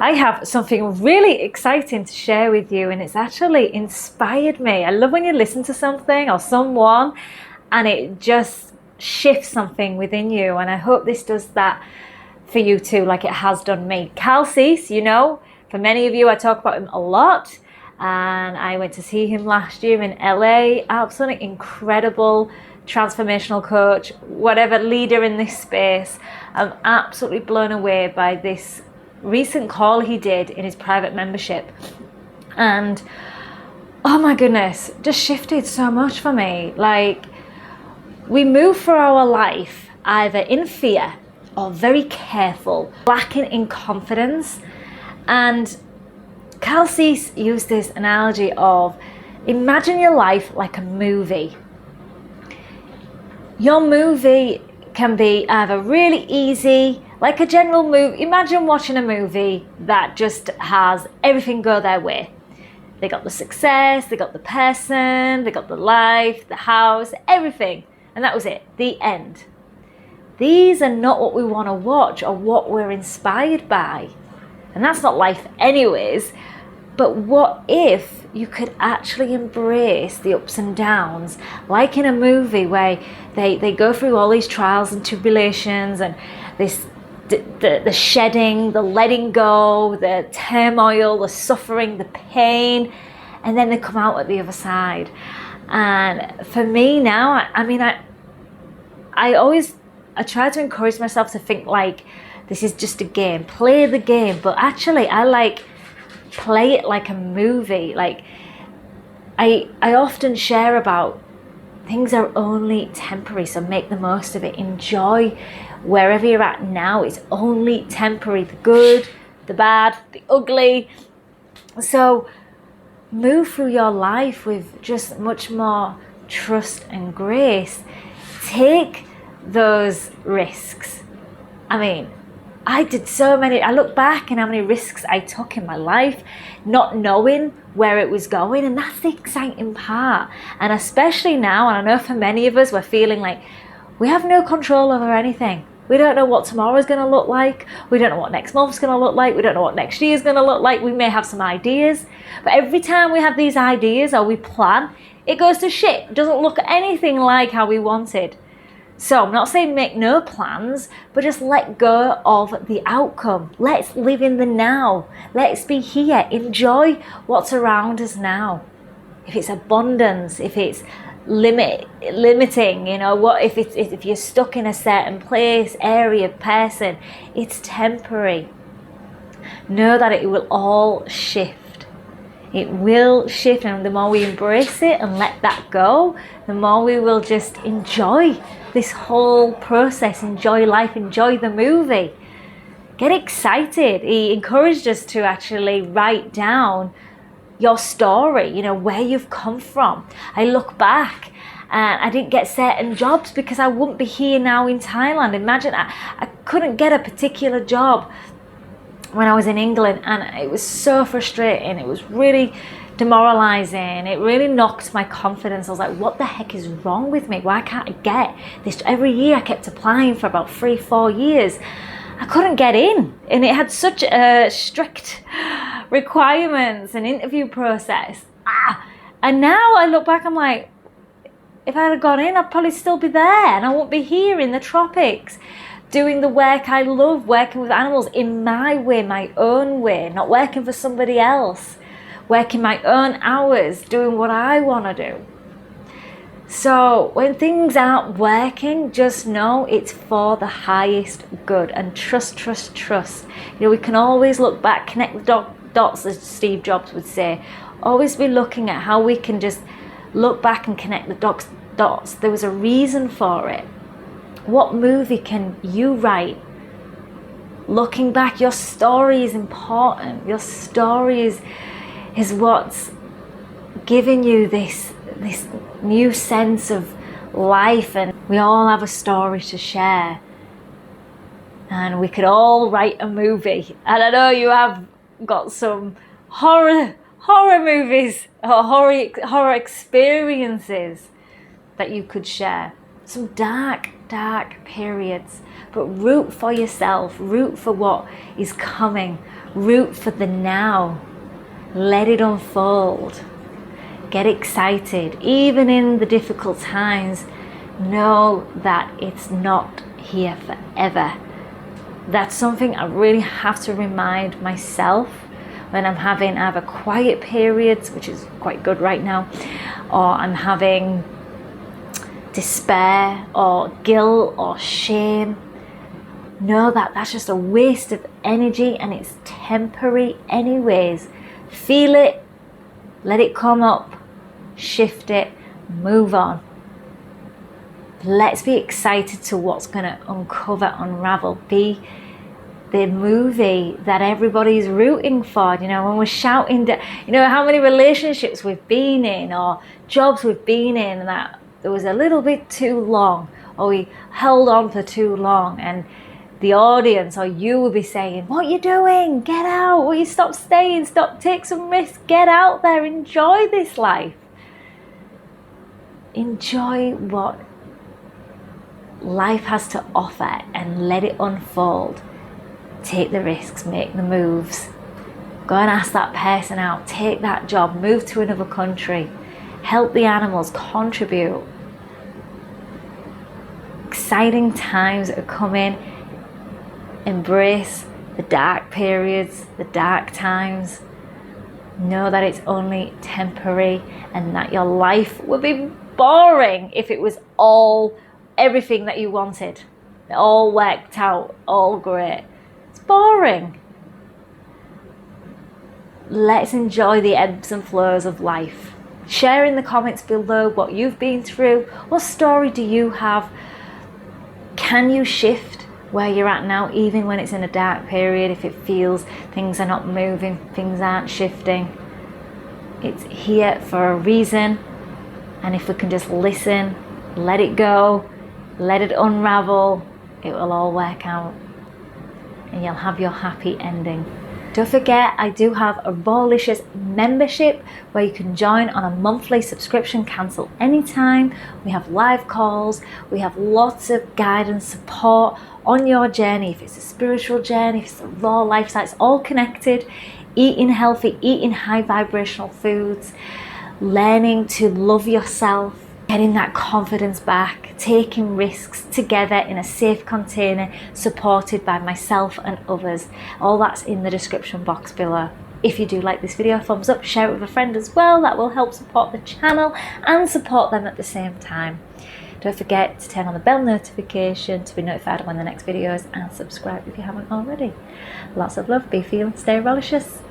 I have something really exciting to share with you, and it's actually inspired me. I love when you listen to something or someone and it just shifts something within you, and I hope this does that for you too, like it has done me. Cal Cease, you know, for many of you, I talk about him a lot, and I went to see him last year in LA. Absolutely incredible transformational coach, whatever, leader in this space. I'm absolutely blown away by this recent call he did in his private membership, and oh my goodness, just shifted so much for me. Like, we move through our life either in fear or very careful, lacking in confidence. And Cal Cease used this analogy of, imagine your life like a movie. Your movie can be either really easy, like a general movie. Imagine watching a movie that just has everything go their way. They got the success, they got the person, they got the life, the house, everything. And that was it, the end. These are not what we want to watch or what we're inspired by. And that's not life anyways. But what if you could actually embrace the ups and downs, like in a movie where they go through all these trials and tribulations and this the shedding, the letting go, the turmoil, the suffering, the pain, and then they come out at the other side. And for me now, I try to encourage myself to think like this is just a game, play the game, but actually I like play it like a movie. Like I often share about things are only temporary, so make the most of it. Enjoy wherever you're at now. It's only temporary, the good, the bad, the ugly. So move through your life with just much more trust and grace. Take those risks. I mean, I did so many. I look back and how many risks I took in my life, not knowing where it was going, and that's the exciting part. And especially now, and I know for many of us, we're feeling like we have no control over anything. We don't know what tomorrow's going to look like. We don't know what next month's going to look like. We don't know what next year's going to look like. We may have some ideas, but every time we have these ideas or we plan, it goes to shit. It doesn't look anything like how we wanted. So I'm not saying make no plans, but just let go of the outcome. Let's live in the now. Let's be here. Enjoy what's around us now. If it's abundance, if it's limiting, you know, what if you're stuck in a certain place, area, person, it's temporary. Know that it will all shift. It will shift, and the more we embrace it and let that go, the more we will just enjoy this whole process, enjoy life, enjoy the movie. Get excited. He encouraged us to actually write down your story, you know, where you've come from. I look back and I didn't get certain jobs because I wouldn't be here now in Thailand. Imagine I couldn't get a particular job when I was in England, and it was so frustrating. It was really demoralizing. It really knocked my confidence. I was like, what the heck is wrong with me? Why can't I get this? Every year I kept applying for about 3-4 years. I couldn't get in, and it had such strict requirements and interview process. And now I look back, I'm like, if I had gone in, I'd probably still be there, and I won't be here in the tropics doing the work I love, working with animals in my way, my own way, not working for somebody else, working my own hours, doing what I want to do. So when things aren't working, just know it's for the highest good, and trust. You know, we can always look back, connect the dots, as Steve Jobs would say. Always be looking at how we can just look back and connect the dots. There was a reason for it. What movie can you write? Looking back, your story is important. Your story is what's giving you this new sense of life, and we all have a story to share, and we could all write a movie. And I know you have got some horror movies or horror experiences that you could share, some dark periods, but root for yourself, root for what is coming, Root for the now. Let it unfold. Get excited. Even in the difficult times, know that it's not here forever. That's something I really have to remind myself when I'm having either quiet periods, which is quite good right now, or I'm having despair or guilt or shame. Know that that's just a waste of energy and it's temporary anyways. Feel it, let it come up, shift it, move on. Let's be excited to what's going to uncover, unravel, be the movie that everybody's rooting for. You know, when we're shouting, you know, how many relationships we've been in or jobs we've been in that there was a little bit too long, or we held on for too long, and the audience or you will be saying, what are you doing? Get out. Will you stop staying? Stop, take some risks. Get out there. Enjoy this life. Enjoy what life has to offer and let it unfold. Take the risks, make the moves. Go and ask that person out. Take that job. Move to another country. Help the animals. Contribute. Exciting times are coming. Embrace the dark periods, the dark times. Know that it's only temporary and that your life would be boring if it was all everything that you wanted. It all worked out, all great. It's boring. Let's enjoy the ebbs and flows of life. Share in the comments below what you've been through. What story do you have? Can you shift where you're at now, even when it's in a dark period, if it feels things are not moving, things aren't shifting? It's here for a reason, and if we can just listen, let it go, let it unravel, it will all work out and you'll have your happy ending. Don't forget, I do have a Rawlicious membership where you can join on a monthly subscription, cancel anytime. We have live calls, we have lots of guidance, support on your journey. If it's a spiritual journey, if it's a raw lifestyle, it's all connected. Eating healthy, eating high vibrational foods, learning to love yourself, getting that confidence back, taking risks together in a safe container, supported by myself and others. All that's in the description box below. If you do like this video, thumbs up, share it with a friend as well. That will help support the channel and support them at the same time. Don't forget to turn on the bell notification to be notified when the next video is, and subscribe if you haven't already. Lots of love, be feeling, stay Rawlicious.